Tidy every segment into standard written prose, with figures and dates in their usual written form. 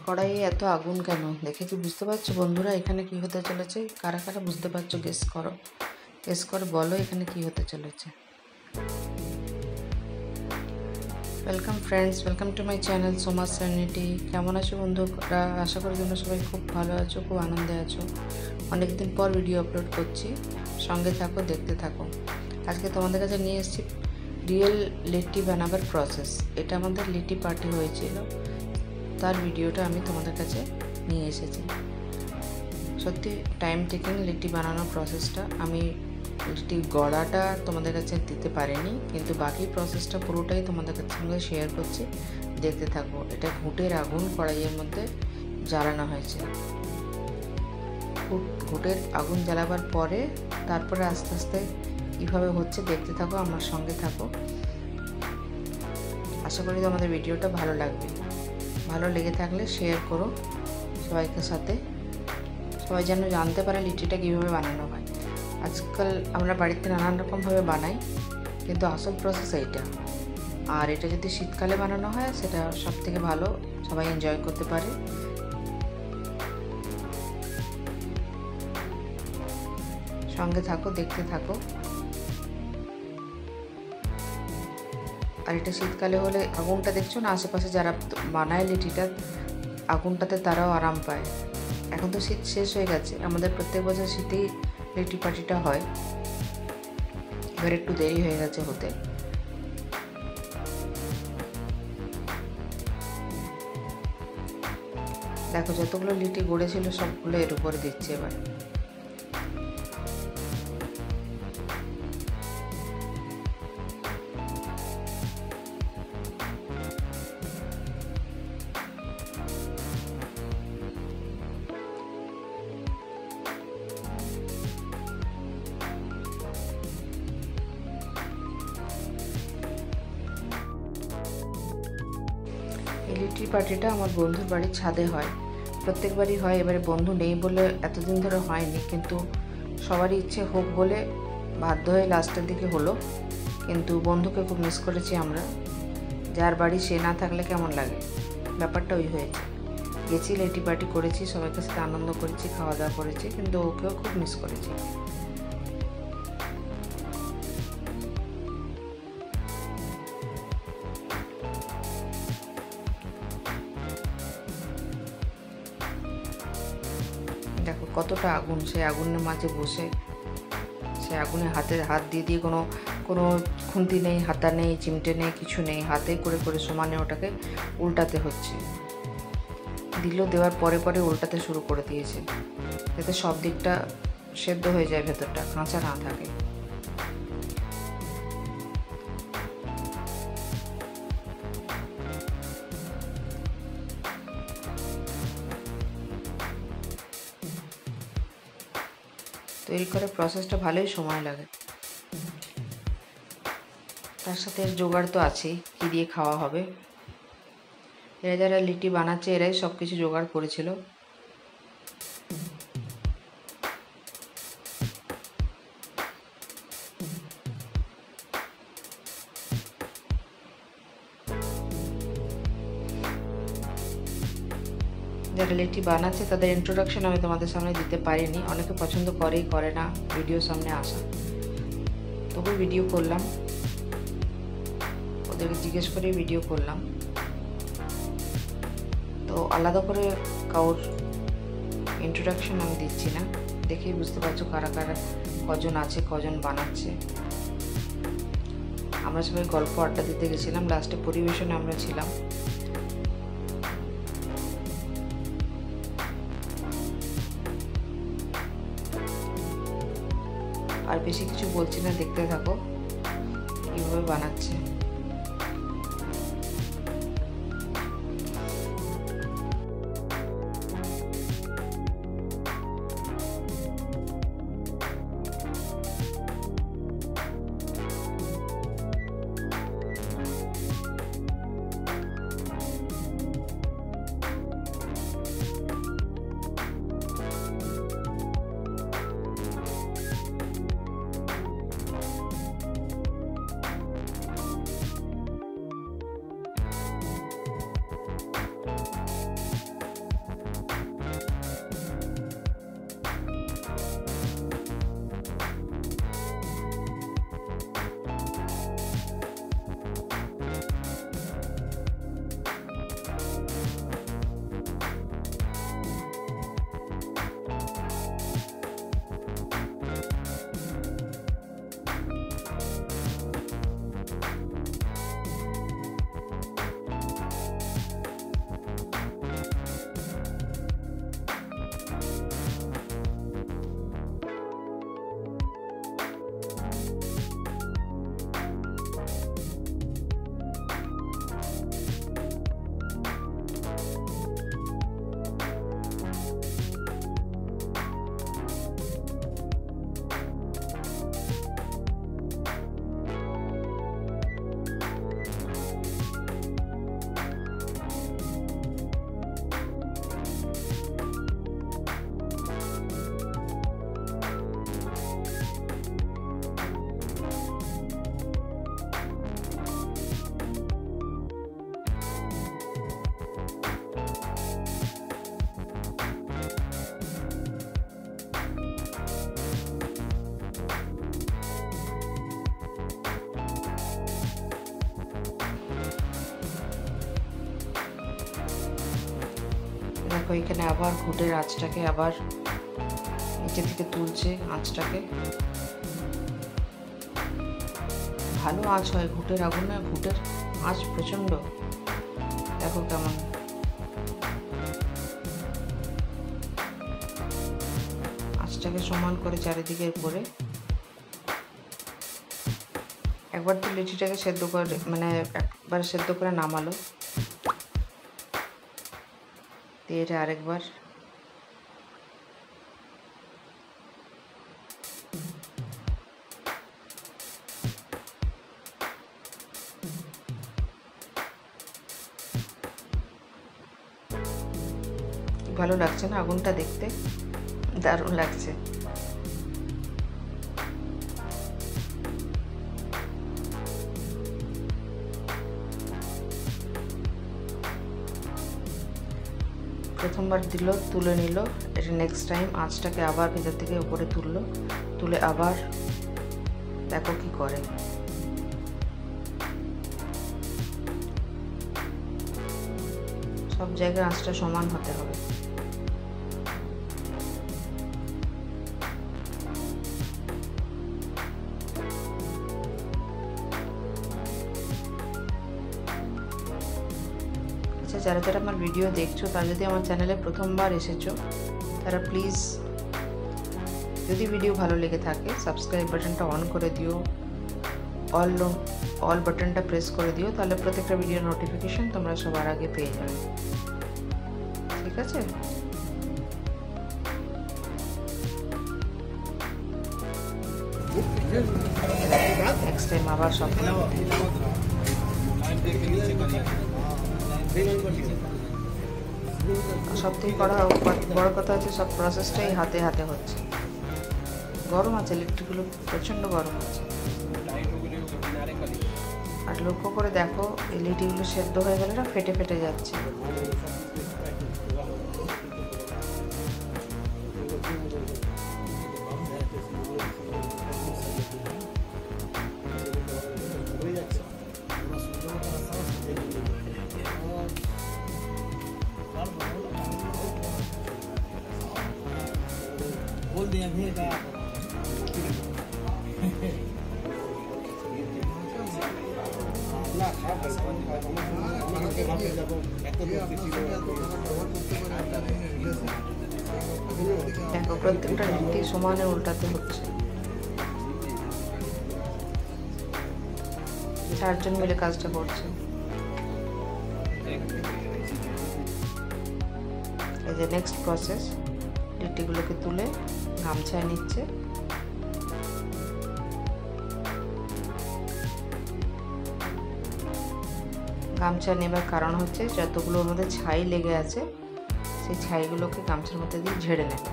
কড়াইয়ে এত আগুন কেন দেখে কি বুঝতে পারছো বন্ধুরা? এখানে কি হতে চলেছে? কারা কারা বুঝতে পারছো গেস করো, গেস করে বলো এখানে কি হতে চলেছে। Welcome friends, welcome to my channel Soma serenity. কেমন আছো বন্ধুরা? আশা করি তোমরা সবাই খুব ভালো আছো, খুব আনন্দে আছো। অনেকদিন পর ভিডিও আপলোড করছি, সঙ্গে থাকো, দেখতে থাকো। আজকে তোমাদের কাছে নিয়ে এসেছি রিয়েল লিট্টি বানাবার প্রসেস। এটা আমাদের লিট্টি পার্টি হয়েছিল, তার ভিডিওটা আমি তোমাদের কাছে নিয়ে এসেছি। সত্যি টাইম টেকিং লিট্টি বানানোর প্রসেসটা। আমি লিট্টি গড়াটা তোমাদের কাছে দিতে পারিনি, কিন্তু বাকি প্রসেসটা পুরোটাই তোমাদের সঙ্গে শেয়ার করছি, দেখতে থাকবো। এটা ঘুঁটের আগুন কড়াইয়ের মধ্যে জ্বালানো হয়েছে। ঘুঁটের আগুন জ্বালাবার পরে তারপরে আস্তে আস্তে কীভাবে হচ্ছে দেখতে থাকো, আমার সঙ্গে থাকো। আশা করি তোমাদের ভিডিওটা ভালো লাগবে। ভালো লেগে থাকলে শেয়ার করো সবাইকে সাথে, সবাই যেন জানতে পারে লিট্টিটা কীভাবে বানানো হয়। আজকাল আমরা বাড়িতে নানান রকমভাবে বানাই, কিন্তু আসল প্রসেস এইটা। আর এটা যদি শীতকালে বানানো হয় সেটা সব থেকে ভালো, সবাই এনজয় করতে পারে। সঙ্গে থাকো, দেখতে থাকো। আর এটা শীতকালে হলে আগুনটা দেখছো না, আশেপাশে যারা বানায় লিট্টিটা আগুনটাতে তারাও আরাম পায়। এখন তো শীত শেষ হয়ে গেছে, আমাদের প্রত্যেক বছর শীতেই লিট্টি পার্টিটা হয়, এবার একটু দেরি হয়ে গেছে হতে। দেখো যতগুলো লিট্টি গড়েছিল সবগুলো এর উপরে দিচ্ছে এবার। এই লিট্টি পার্টিটা আমার বন্ধুর বাড়ির ছাদে হয়, প্রত্যেকবারই হয়। এবারে বন্ধু নেই বলে এতদিন ধরে হয়নি, কিন্তু সবারই ইচ্ছে হোক বলে বাধ্য হয়ে লাস্টের দিকে হলো। কিন্তু বন্ধুকে খুব মিস করেছি আমরা, যার বাড়ি সে না থাকলে কেমন লাগে, ব্যাপারটা ওই হয়েছে। গেছি, লিট্টি পার্টি করেছি, সবাইকে সাথে আনন্দ করেছি, খাওয়া দাওয়া করেছি, কিন্তু ওকেও খুব মিস করেছি। দেখো কতটা আগুন, সেই আগুনের মাঝে বসে সে আগুনে হাত দিয়ে কোনো কোনো খুন্তি নেই, হাতা নেই, চিমটে নেই, কিছু নেই, হাতে করে করে সমানে ওটাকে উল্টাতে হচ্ছে। দেওয়ার পরে পরে উল্টাতে শুরু করে দিয়েছে, যাতে সব দিকটা সেদ্ধ হয়ে যায়, ভেতরটা কাঁচা না থাকে। তৈরি করার প্রসেসটা ভালোই সময় লাগে। তার সাথে জোগাড় তো আছেই, কী দিয়ে খাওয়া হবে। এরা যারা লিট্টি বানাচ্ছে এরাই সব কিছু জোগাড় করেছিল। যারা লিট্টি বানাচ্ছে তাদের ইন্ট্রোডাকশন আমি তোমাদের সামনে দিতে পারিনি, অনেকে পছন্দ করেই করে না ভিডিও সামনে আসা, তবু ভিডিও করলাম, ওদেরকে জিজ্ঞেস করেই ভিডিও করলাম। তো আলাদা করে কারোর ইন্ট্রোডাকশন আমি দিচ্ছি না, দেখেই বুঝতে পারছো কারা কারা কজন আছে, কজন বানাচ্ছে। আমরা সবাই গল্প আড্ডা দিতে গেছিলাম, লাস্টে পরিবেশনে আমরা ছিলাম। আর বেশি কিছু বলছি না, দেখতে থাকো কীভাবে বানাচ্ছে। দেখো এখানে আবার ঘুটের আঁচটাকে আবার নিচে থেকে তুলছে আঁচটাকে। ভালো আঁচ হয় ঘুটের আগুনে, ঘুটের আঁচ প্রচণ্ড। দেখো কেমন আঁচটাকে সমান করে চারিদিকে করে একবার তো লিচিটাকে সেদ্ধ করে, মানে একবার সেদ্ধ করে নামালো, দিয়ে এটা আরেকবার ভালো লাগছে না আগুনটা দেখতে? দারুণ লাগছে। প্রথমবার দিল, তুলে নিল, এটা নেক্সট টাইম আঁচটাকে আবার ভেতর থেকে উপরে তুললো, তুলে আবার দেখো কি করে। সব জায়গায় আঁচটা সমান হতে হবে। আচ্ছা, যারা যারা আমার ভিডিও দেখছো, তারা যদি আমার চ্যানেলে প্রথমবার এসেছো, তারা প্লিজ যদি ভিডিও ভালো লেগে থাকে সাবস্ক্রাইব বাটনটা অন করে দিও, অল বাটনটা প্রেস করে দিও, তাহলে প্রত্যেকটা ভিডিও নোটিফিকেশন তোমরা সবার আগে পেয়ে যাবে। ঠিক আছে? নেক্সট টাইম আবার সব থেকে বড় কথা হচ্ছে সব প্রসেসটাই হাতে হাতে হচ্ছে। গরম আছে, ইলেকট্রিকগুলো প্রচণ্ড গরম আছে। আর লক্ষ্য করে দেখো এলইডিগুলো সেদ্ধ হয়ে গেলে না ফেটে ফেটে যাচ্ছে। দেখো প্রত্যেকটা রীতি সমানে উল্টাতে হচ্ছে। 4 জন মিলে কাজটা করছে। এই যে নেক্সট প্রসেস, লিটিগুলোকে তুলে গামছায় নিচ্ছে। গামছা নেবার কারণ হচ্ছে যতগুলোর মধ্যে ছাই লেগে আছে সেই ছাইগুলোকে গামছার মধ্যে দিয়ে ঝেড়ে নেবে।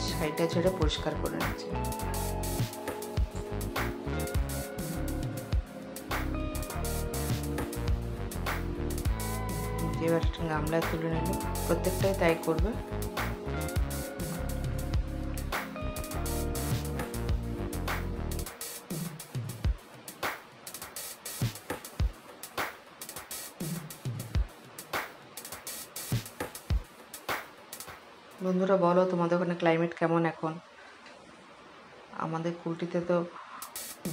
ছাইটা ঝেড়ে পরিষ্কার করে নিচ্ছে। এবার একটা গামলায় তুলে নিল, প্রত্যেকটাই তাই করবে। বন্ধুরা বলো তোমাদের ওখানে ক্লাইমেট কেমন এখন? আমাদের কুলটিতে তো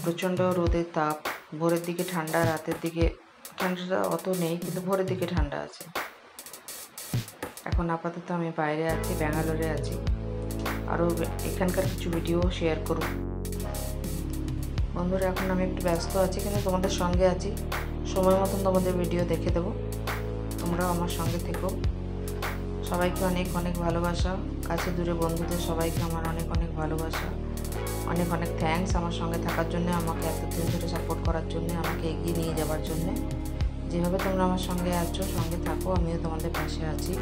প্রচণ্ড রোদের তাপ, ভোরের দিকে ঠান্ডা, রাতের দিকে ঠান্ডাটা অত নেই, কিন্তু ভোরের দিকে ঠান্ডা আছে। এখন আপাতত আমি বাইরে আছি, ব্যাঙ্গালোরে আছি। আরও এখানকার কিছু ভিডিও শেয়ার করব। বন্ধুরা এখন আমি একটু ব্যস্ত আছি, কিন্তু তোমাদের সঙ্গে আছি, সময় মতন তোমাদের ভিডিও দেখে দেবো। তোমরাও আমার সঙ্গে থেকো। সবাইকে অনেক অনেক ভালোবাসা, কাছে দূরে বন্ধুদের সবাইকে আমার অনেক অনেক ভালোবাসা, অনেক অনেক থ্যাঙ্কস আমার সঙ্গে থাকার জন্য, আমাকে এতদিন ধরে সাপোর্ট করার জন্য, আমাকে এগিয়ে নিয়ে যাওয়ার জন্যে। যেভাবে তোমরা আমার সঙ্গে আছো, সঙ্গে থাকো, আমিও তোমাদের পাশে আছি।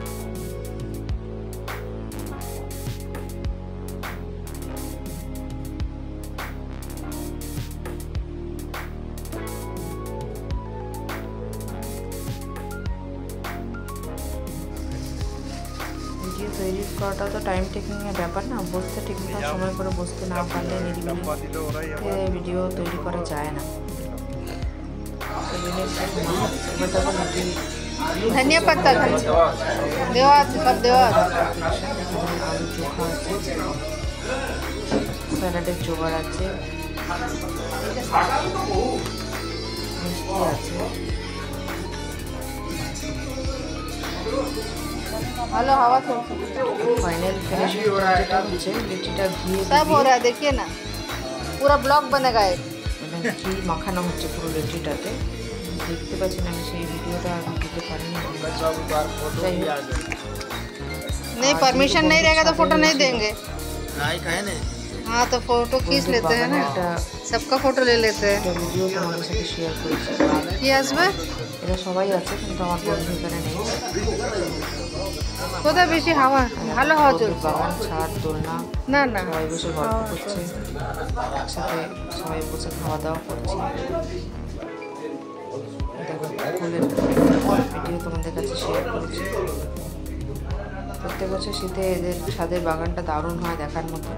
ভিডিও তৈরি করাটা তো টাইম টেকিংয়ের ব্যাপার না, বসতে ঠিকঠাক সময় করে বসতে না পারলে নিরিবিলি ভিডিও তৈরি করা যায় না। এবার দেখো রুটি धनिया पत्ता देवा सब देवा আলু চোখা আছে, স্যালাডের জোগাড় আছে, মিষ্টি আছে। हेलो हवा से फाइनल फिनिशिंग যেটা হচ্ছে লিটিটা ঘিয়ে सब हो रहा है, देखिए ना पूरा ब्लॉक बनेगा एक। মানে ঘি মাখানো হচ্ছে পুরো লিটিটাতে, দেখতে পাচ্ছি না, আমি সেই ভিডিওটা আমি দিতে পারিনি। नहीं परमिशन नहीं रहेगा तो फोटो नहीं देंगे। हाँ तो फोटो खींच लेते हैं ना, सबका फोटो ले लेते हैं। ভিডিও তোমাদের সাথে শেয়ার করেছি। কি আসবে? এরা সবাই আছে কিন্তু আমার বন্ধু এখানে নেই। কোথায় বেশি হাওয়া, ভালো হাওয়া চলছে। বাগান, ছাদ, দোলনা, না না সবাই বসে গল্প করছে, একসাথে সবাই বসে খাওয়া দাওয়া করছি। দেখো ফুলের ভিডিও তোমাদের কাছে শেয়ার করেছি। প্রত্যেক বছর শীতে এদের ছাদের বাগানটা দারুণ হয় দেখার মতো,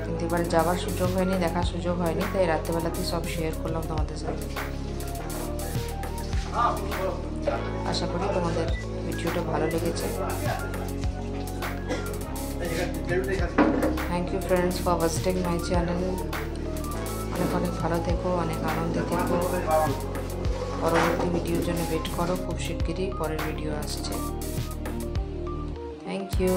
কিন্তু এবার যাওয়ার সুযোগ হয়নি, দেখার সুযোগ হয়নি, তাই রাত্রেবেলাতেই সব শেয়ার করলাম তোমাদের সাথে। আশা করি তোমাদের ভিডিওটা ভালো লেগেছে। Thank you friends for visiting my channel. অনেক অনেক ভালো থেকো, অনেক আনন্দে থেকো। পরবর্তী ভিডিওর জন্য ওয়েট করো, খুব শিগগিরই পরের ভিডিও আসছে। Thank you.